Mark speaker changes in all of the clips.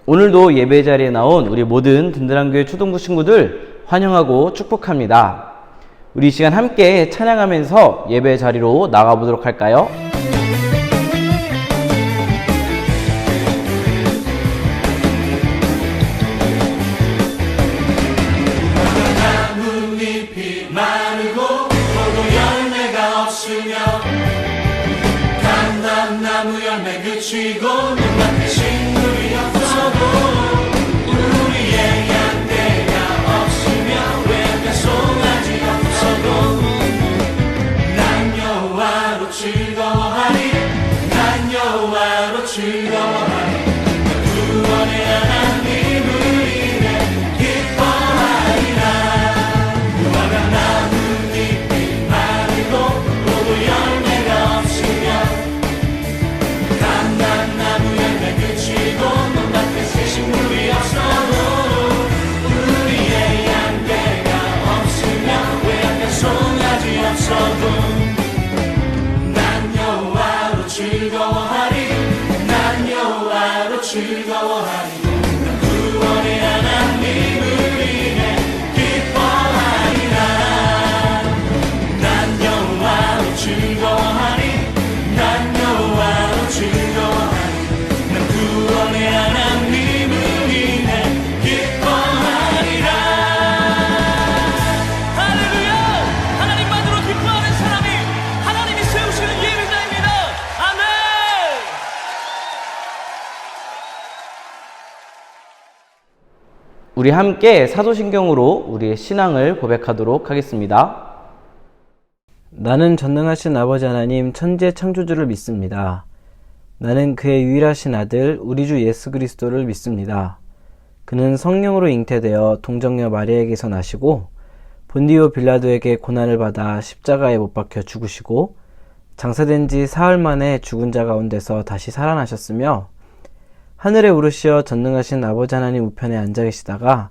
Speaker 1: 오늘도 예배 자리에 나온 우리 모든 든든한 교회 초등부 친구들 환영하고 축복합니다. 우리 이 시간 함께 찬양하면서 예배 자리로 나가보도록 할까요?
Speaker 2: 나뭇잎이 마르고 포도 열매가 없으며 감람나무 열매 그치고 눈앞에 식물이 없어도 우리의 양떼가 없으며 외양간 송아지 없어도 난 여호와로 즐거워하리 난 여호와로 즐거워하리 구원의 하나님을 인해 기뻐하리라. 무화과 나뭇잎이 마르고 포도 열매가 없으며 감람나무 열매 그치고 눈앞에 식물이 없어도 우리의 양떼가 없으며 외양간 송아지 없어도 난 여호와로 즐거워하리 난 여호와로 즐거워하리 구원의 하나님을 인해 기뻐하리라. 난 여호와로 즐거워하리 난 여호와로 즐거워하리 난 구원의 하나님을 인해 기뻐하리라.
Speaker 3: 할렐루야! 하나님만으로 기뻐하는 사람이 하나님이 세우시는 예배자입니다. 아멘!
Speaker 1: 우리 함께 사도신경으로 우리의 신앙을 고백하도록 하겠습니다. 나는 전능하신 아버지 하나님 천지의 창조주를 믿습니다. 나는 그의 유일하신 아들 우리 주 예수 그리스도를 믿습니다. 그는 성령으로 잉태되어 동정녀 마리아에게서 나시고 본디오 빌라도에게 고난을 받아 십자가에 못 박혀 죽으시고 장사된 지 사흘 만에 죽은 자 가운데서 다시 살아나셨으며 하늘에 오르시어 전능하신 아버지 하나님 우편에 앉아 계시다가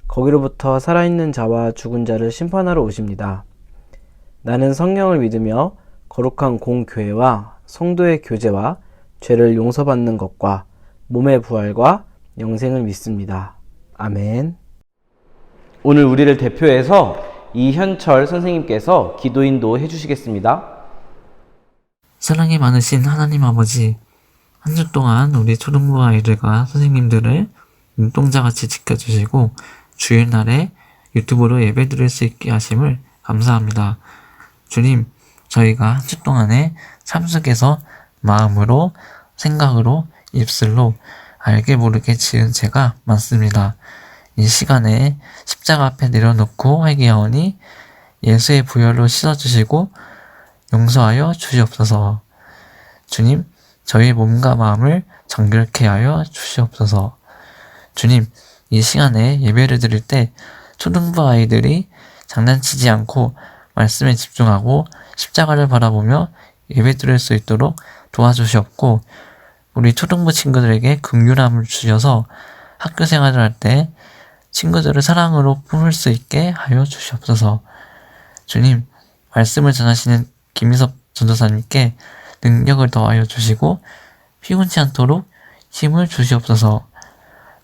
Speaker 1: 거기로부터 살아있는 자와 죽은 자를 심판하러 오십니다. 나는 성령을 믿으며 거룩한 공교회와 성도의 교제와 죄를 용서받는 것과 몸의 부활과 영생을 믿습니다. 아멘. 오늘 우리를 대표해서 이현철 선생님께서 기도인도 해주시겠습니다.
Speaker 4: 사랑이 많으신 하나님 아버지, 한 주 동안 우리 초등부 아이들과 선생님들을 눈동자같이 지켜주시고 주일날에 유튜브로 예배 드릴 수 있게 하심을 감사합니다. 주님, 저희가 한 주 동안에 삶 속에서 마음으로, 생각으로, 입술로 알게 모르게 지은 죄가 많습니다. 이 시간에 십자가 앞에 내려놓고 회개하오니 예수의 부혈로 씻어주시고 용서하여 주시옵소서. 주님, 저희 몸과 마음을 정결케 하여 주시옵소서. 주님, 이 시간에 예배를 드릴 때 초등부 아이들이 장난치지 않고 말씀에 집중하고 십자가를 바라보며 예배 드릴 수 있도록 도와주시옵고 우리 초등부 친구들에게 긍휼함을 주셔서 학교 생활을 할 때 친구들을 사랑으로 품을 수 있게 하여 주시옵소서. 주님, 말씀을 전하시는 김희섭 전도사님께 능력을 더하여 주시고 피곤치 않도록 힘을 주시옵소서.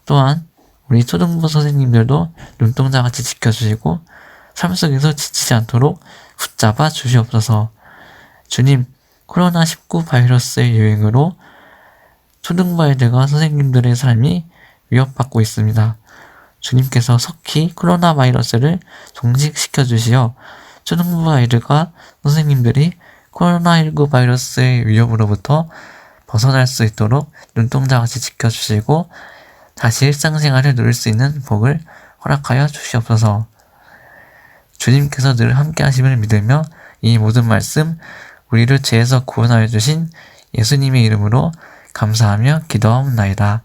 Speaker 4: 또한 우리 초등부 선생님들도 눈동자같이 지켜주시고 삶 속에서 지치지 않도록 붙잡아 주시옵소서. 주님, 코로나19 바이러스의 유행으로 초등부 아이들과 선생님들의 삶이 위협받고 있습니다. 주님께서 속히 코로나 바이러스를 종식시켜 주시어 초등부 아이들과 선생님들이 코로나19 바이러스의 위협으로부터 벗어날 수 있도록 눈동자같이 지켜주시고 다시 일상생활을 누릴 수 있는 복을 허락하여 주시옵소서. 주님께서 늘 함께 하심을 믿으며 이 모든 말씀 우리를 죄에서 구원하여 주신 예수님의 이름으로 감사하며 기도하옵나이다.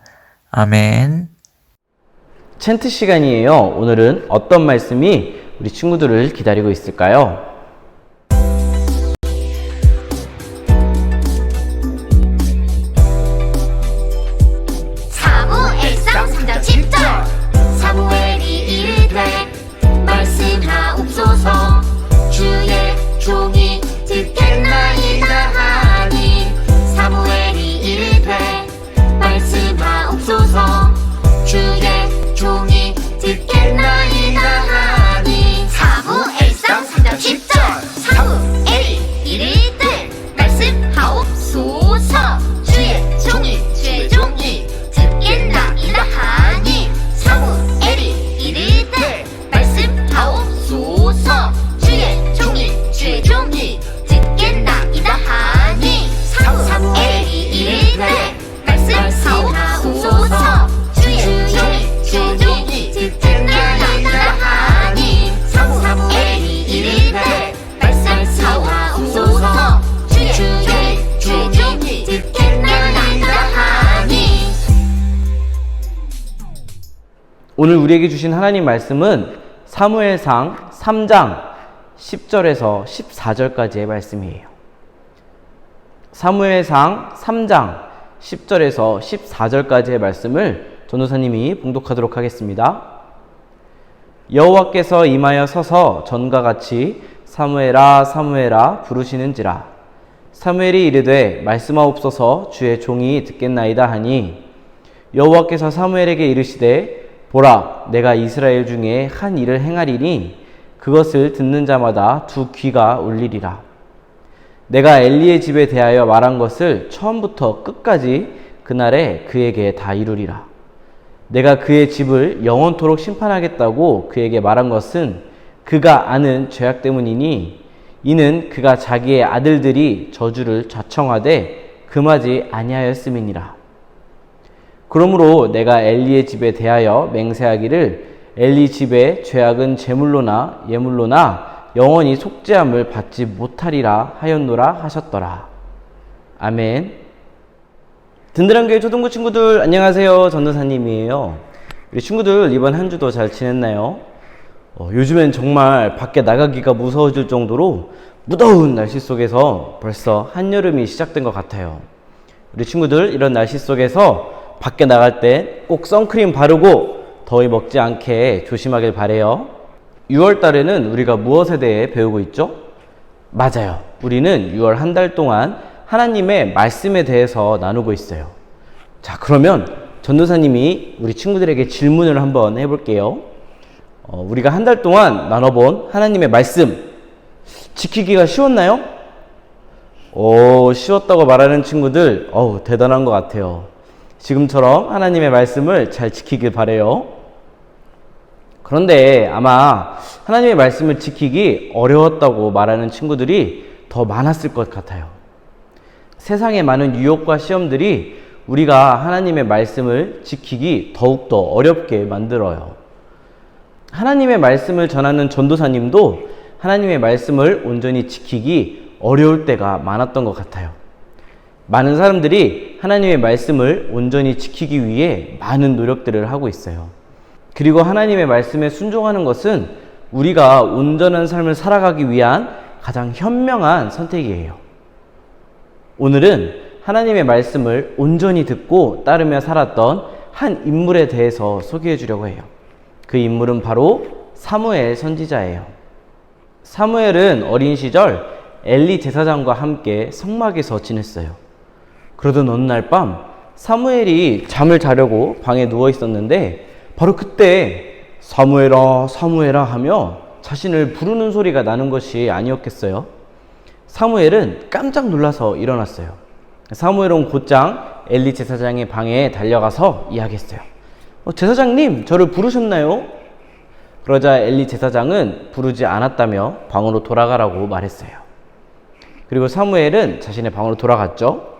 Speaker 4: 아멘.
Speaker 1: 챈트 시간이에요. 오늘은 어떤 말씀이 우리 친구들을 기다리고 있을까요?
Speaker 5: 사무엘상 3장 7절 사무엘이 이르되 말씀하옵소서 주의 종이 듣겠나이다 하니 사무엘이 이르되 말씀하옵소서 주의 종이 듣겠나이다 하니 사무엘상 3장 10절 사무엘이 이르되 말씀하옵소서 주의 종이 듣겠나이다 하니 사무엘이 이르되 말씀하옵소서 주의 종이 듣겠나이다 하니 사무엘이 이르되 말씀하옵소서 주의 종이 듣겠나이다 하니 사무엘이 이르되 말씀하옵소서 주의 종이 듣겠나이다 하니.
Speaker 1: 오늘 우리에게 주신 하나님 말씀은 사무엘상 3장 10절에서 14절까지의 말씀이에요. 사무엘상 3장 10절에서 14절까지의 말씀을 전도사님이 봉독하도록 하겠습니다. 여호와께서 임하여 서서 전과 같이 사무엘아 사무엘아 부르시는지라. 사무엘이 이르되 말씀하옵소서 주의 종이 듣겠나이다 하니 여호와께서 사무엘에게 이르시되 보라 내가 이스라엘 중에 한 일을 행하리니 그것을 듣는 자마다 두 귀가 울리리라. 내가 엘리의 집에 대하여 말한 것을 처음부터 끝까지 그날에 그에게 다 이루리라. 내가 그의 집을 영원토록 심판하겠다고 그에게 말한 것은 그가 아는 죄악 때문이니 이는 그가 자기의 아들들이 저주를 자청하되 금하지 아니하였음이니라. 그러므로 내가 엘리의 집에 대하여 맹세하기를 엘리 집의 죄악은 제물로나 예물로나 영원히 속죄함을 받지 못하리라 하였노라 하셨더라. 아멘. 든든한 교회 초등부 친구들 안녕하세요. 전도사님이에요. 우리 친구들 이번 한 주도 잘 지냈나요? 요즘엔 정말 밖에 나가기가 무서워질 정도로 무더운 날씨 속에서 벌써 한여름이 시작된 것 같아요. 우리 친구들 이런 날씨 속에서 밖에 나갈 때 꼭 선크림 바르고 더위 먹지 않게 조심하길 바래요. 6월 달에는 우리가 무엇에 대해 배우고 있죠? 맞아요. 우리는 6월 한 달 동안 하나님의 말씀에 대해서 나누고 있어요. 자, 그러면 전도사님이 우리 친구들에게 질문을 한번 해볼게요. 우리가 한 달 동안 나눠본 하나님의 말씀 지키기가 쉬웠나요? 쉬웠다고 말하는 친구들 대단한 것 같아요. 지금처럼 하나님의 말씀을 잘 지키길 바래요. 그런데 아마 하나님의 말씀을 지키기 어려웠다고 말하는 친구들이 더 많았을 것 같아요. 세상의 많은 유혹과 시험들이 우리가 하나님의 말씀을 지키기 더욱더 어렵게 만들어요. 하나님의 말씀을 전하는 전도사님도 하나님의 말씀을 온전히 지키기 어려울 때가 많았던 것 같아요. 많은 사람들이 하나님의 말씀을 온전히 지키기 위해 많은 노력들을 하고 있어요. 그리고 하나님의 말씀에 순종하는 것은 우리가 온전한 삶을 살아가기 위한 가장 현명한 선택이에요. 오늘은 하나님의 말씀을 온전히 듣고 따르며 살았던 한 인물에 대해서 소개해 주려고 해요. 그 인물은 바로 사무엘 선지자예요. 사무엘은 어린 시절 엘리 제사장과 함께 성막에서 지냈어요. 그러던 어느 날 밤 사무엘이 잠을 자려고 방에 누워 있었는데 바로 그때 사무엘아 사무엘아 하며 자신을 부르는 소리가 나는 것이 아니었겠어요. 사무엘은 깜짝 놀라서 일어났어요. 사무엘은 곧장 엘리 제사장의 방에 달려가서 이야기했어요. 제사장님, 저를 부르셨나요? 그러자 엘리 제사장은 부르지 않았다며 방으로 돌아가라고 말했어요. 그리고 사무엘은 자신의 방으로 돌아갔죠.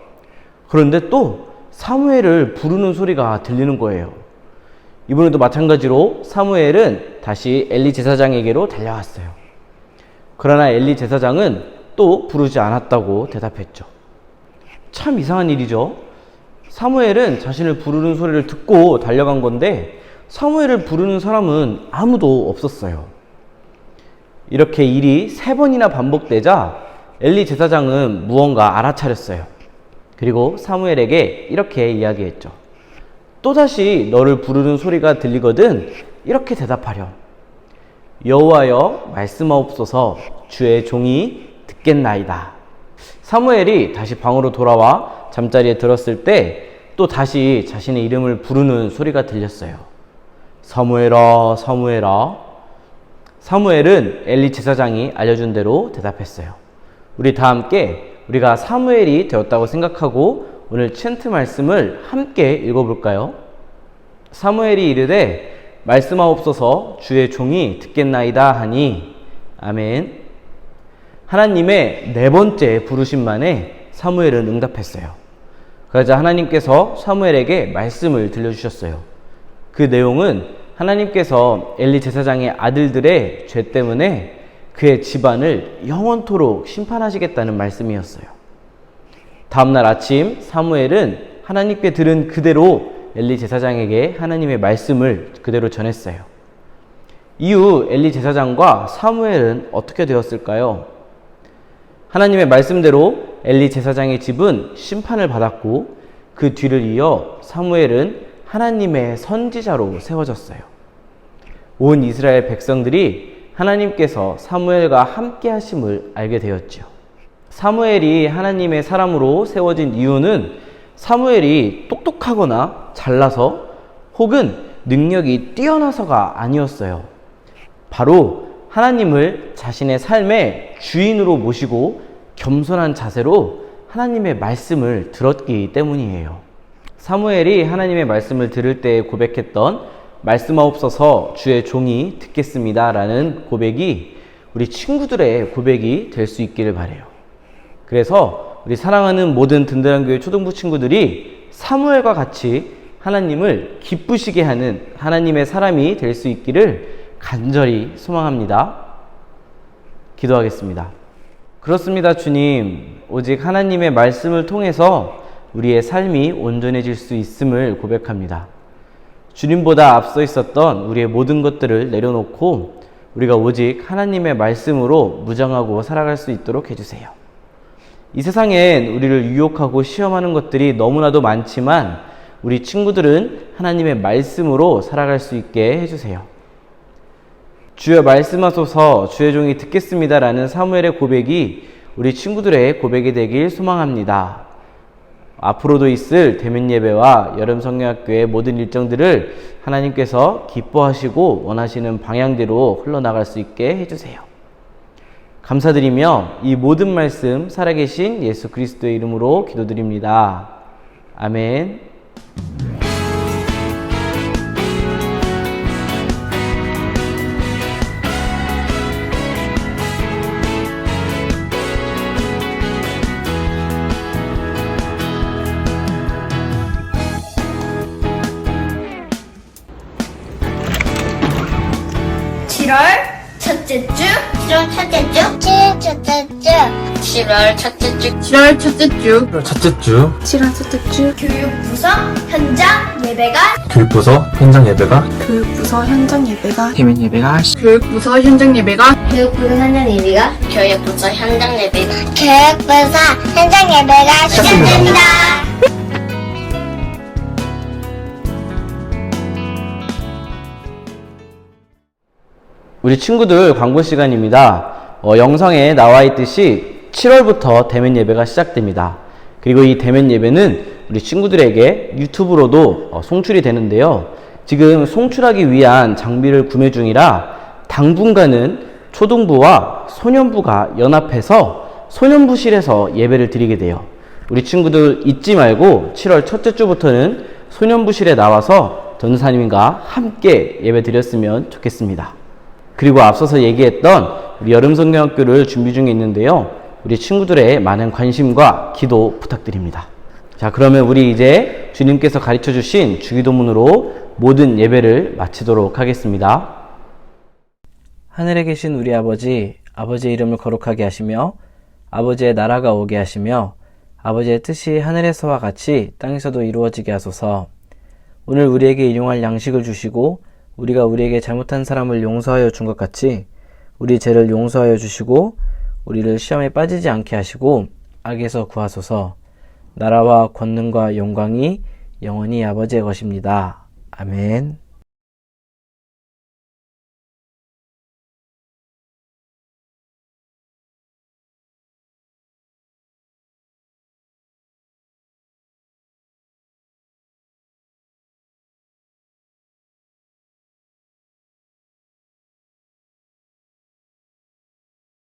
Speaker 1: 그런데 또 사무엘을 부르는 소리가 들리는 거예요. 이번에도 마찬가지로 사무엘은 다시 엘리 제사장에게로 달려갔어요. 그러나 엘리 제사장은 또 부르지 않았다고 대답했죠. 참 이상한 일이죠. 사무엘은 자신을 부르는 소리를 듣고 달려간 건데 사무엘을 부르는 사람은 아무도 없었어요. 이렇게 일이 3번이나 반복되자 엘리 제사장은 무언가 알아차렸어요. 그리고 사무엘에게 이렇게 이야기했죠. 또다시 너를 부르는 소리가 들리거든 이렇게 대답하렴. 여호와여 말씀하옵소서 주의 종이 듣겠나이다. 사무엘이 다시 방으로 돌아와 잠자리에 들었을 때 또 다시 자신의 이름을 부르는 소리가 들렸어요. 사무엘아, 사무엘아. 사무엘은 엘리 제사장이 알려준 대로 대답했어요. 우리 다 함께 우리가 사무엘이 되었다고 생각하고 오늘 챈트 말씀을 함께 읽어볼까요? 사무엘이 이르되 말씀하옵소서 주의 종이 듣겠나이다 하니. 아멘. 하나님의 네 번째 부르심만에 사무엘은 응답했어요. 그러자 하나님께서 사무엘에게 말씀을 들려주셨어요. 그 내용은 하나님께서 엘리 제사장의 아들들의 죄 때문에 그의 집안을 영원토록 심판하시겠다는 말씀이었어요. 다음날 아침 사무엘은 하나님께 들은 그대로 엘리 제사장에게 하나님의 말씀을 그대로 전했어요. 이후 엘리 제사장과 사무엘은 어떻게 되었을까요? 하나님의 말씀대로 엘리 제사장의 집은 심판을 받았고 그 뒤를 이어 사무엘은 하나님의 선지자로 세워졌어요. 온 이스라엘 백성들이 하나님께서 사무엘과 함께 하심을 알게 되었죠. 사무엘이 하나님의 사람으로 세워진 이유는 사무엘이 똑똑하거나 잘나서 혹은 능력이 뛰어나서가 아니었어요. 바로 하나님을 자신의 삶의 주인으로 모시고 겸손한 자세로 하나님의 말씀을 들었기 때문이에요. 사무엘이 하나님의 말씀을 들을 때 고백했던 말씀하옵소서 주의 종이 듣겠습니다 라는 고백이 우리 친구들의 고백이 될 수 있기를 바라요. 그래서 우리 사랑하는 모든 든든한 교회 초등부 친구들이 사무엘과 같이 하나님을 기쁘시게 하는 하나님의 사람이 될 수 있기를 간절히 소망합니다. 기도하겠습니다. 그렇습니다, 주님. 오직 하나님의 말씀을 통해서 우리의 삶이 온전해질 수 있음을 고백합니다. 주님보다 앞서 있었던 우리의 모든 것들을 내려놓고 우리가 오직 하나님의 말씀으로 무장하고 살아갈 수 있도록 해주세요. 이 세상엔 우리를 유혹하고 시험하는 것들이 너무나도 많지만 우리 친구들은 하나님의 말씀으로 살아갈 수 있게 해주세요. 주여 말씀하소서 주의 종이 듣겠습니다 라는 사무엘의 고백이 우리 친구들의 고백이 되길 소망합니다. 앞으로도 있을 대면 예배와 여름 성경학교의 모든 일정들을 하나님께서 기뻐하시고 원하시는 방향대로 흘러나갈 수 있게 해주세요. 감사드리며 이 모든 말씀 살아계신 예수 그리스도의 이름으로 기도드립니다. 아멘.
Speaker 5: 첫째 주 7월 첫째 주 7월 첫째 주 7월 첫째 주 7월 첫째 주
Speaker 6: 7월 첫째 주
Speaker 7: 7월 첫째 주
Speaker 5: 교육부서 현장 예배가
Speaker 6: 교육부서 현장 예배가
Speaker 7: 교육부서 현장 예배가
Speaker 4: 대면 예배가
Speaker 7: 교육부서 현장 예배가
Speaker 5: 교육부서 현장 예배가 교육부서 현장 예배가 교육부서 현장 예배가 시작됩니다.
Speaker 1: 우리 친구들 광고 시간입니다. 영상에 나와 있듯이 7월부터 대면 예배가 시작됩니다. 그리고 이 대면 예배는 우리 친구들에게 유튜브로도 송출이 되는데요. 지금 송출하기 위한 장비를 구매 중이라 당분간은 초등부와 소년부가 연합해서 소년부실에서 예배를 드리게 돼요. 우리 친구들 잊지 말고 7월 첫째 주부터는 소년부실에 나와서 전사님과 함께 예배 드렸으면 좋겠습니다. 그리고 앞서서 얘기했던 우리 여름성경학교를 준비 중에 있는데요. 우리 친구들의 많은 관심과 기도 부탁드립니다. 자, 그러면 우리 이제 주님께서 가르쳐 주신 주기도문으로 모든 예배를 마치도록 하겠습니다. 하늘에 계신 우리 아버지, 아버지의 이름을 거룩하게 하시며 아버지의 나라가 오게 하시며 아버지의 뜻이 하늘에서와 같이 땅에서도 이루어지게 하소서. 오늘 우리에게 일용할 양식을 주시고 우리가 우리에게 잘못한 사람을 용서하여 준 것 같이 우리 죄를 용서하여 주시고 우리를 시험에 빠지지 않게 하시고 악에서 구하소서. 나라와 권능과 영광이 영원히 아버지의 것입니다. 아멘.